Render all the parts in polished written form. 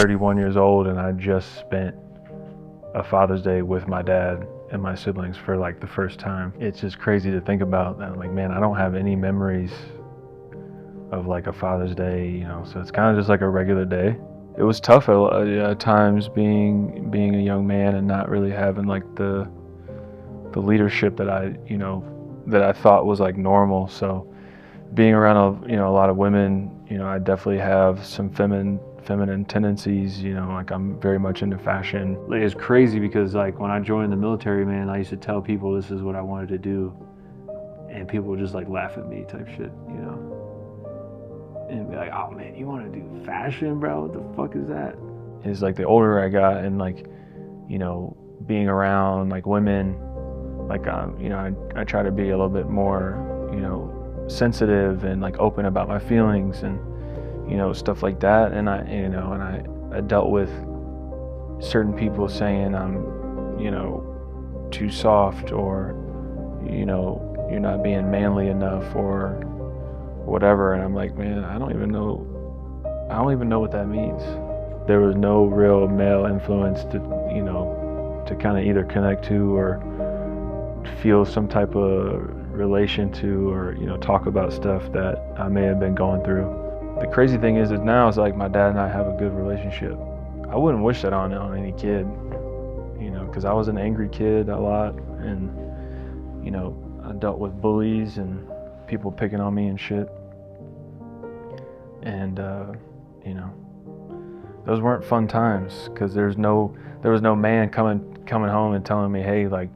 31 years old and I just spent a Father's Day with my dad and my siblings for like the first time. It's just crazy to think about that. I'm like, man, I don't have any memories of like a Father's Day, you know, so it's kind of just like a regular day. It was tough at times being a young man and not really having like the leadership that I thought was like normal. So being around a lot of women, you know, I definitely have some feminine tendencies, you know, like I'm very much into fashion. It's crazy because like when I joined the military, man, I used to tell people this is what I wanted to do and people would just like laugh at me type shit, you know, and be like, oh man, you want to do fashion, bro? What the fuck is that? It's like the older I got and like, you know, being around like women, like you know, I try to be a little bit more, you know, sensitive and like open about my feelings and, you know, stuff like that. And I dealt with certain people saying I'm, you know, too soft, or, you know, you're not being manly enough or whatever. And I'm like, man, I don't even know what that means. There was no real male influence to, you know, to kind of either connect to or feel some type of relation to, or, you know, talk about stuff that I may have been going through. The crazy thing is now it's like my dad and I have a good relationship. I wouldn't wish that on any kid, you know, because I was an angry kid a lot, and, you know, I dealt with bullies and people picking on me and shit. And, you know, those weren't fun times because there was no man coming home and telling me, hey, like,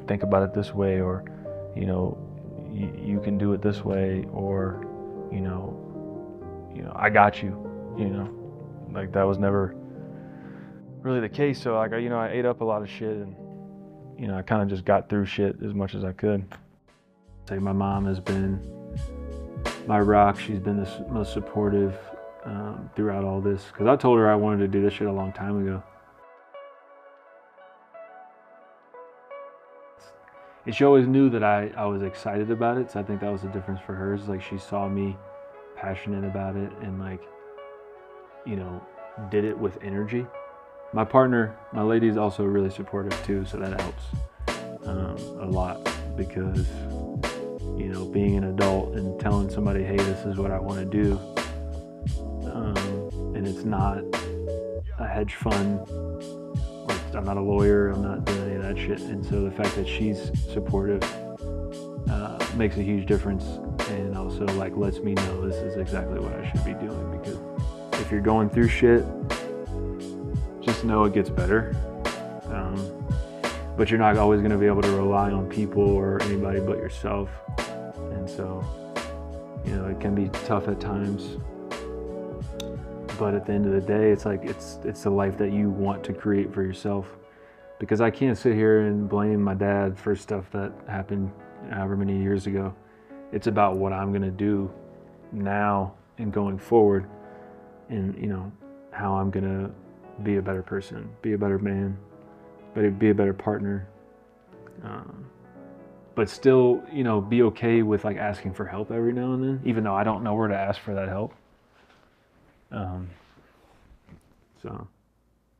think about it this way, or, you know, you can do it this way, or, you know, I got you, you know, like that was never really the case. So like, you know, I ate up a lot of shit, and, you know, I kind of just got through shit as much as I could. Say my mom has been my rock. She's been the most supportive throughout all this, because I told her I wanted to do this shit a long time ago. And she always knew that I was excited about it, so I think that was the difference for her. Is like she saw me passionate about it and, like, you know, did it with energy. My partner, my lady, is also really supportive too, so that helps a lot, because, you know, being an adult and telling somebody, hey, this is what I want to do, and it's not a hedge fund, I'm not a lawyer, I'm not doing any of that shit. And so the fact that she's supportive makes a huge difference, and also like lets me know this is exactly what I should be doing. Because if you're going through shit, just know it gets better. But you're not always going to be able to rely on people or anybody but yourself. And so, you know, it can be tough at times. But at the end of the day, it's like it's the life that you want to create for yourself. Because I can't sit here and blame my dad for stuff that happened however many years ago. It's about what I'm gonna do now and going forward, and, you know, how I'm gonna be a better person, be a better man, be a better partner. But still, you know, be okay with like asking for help every now and then, even though I don't know where to ask for that help. So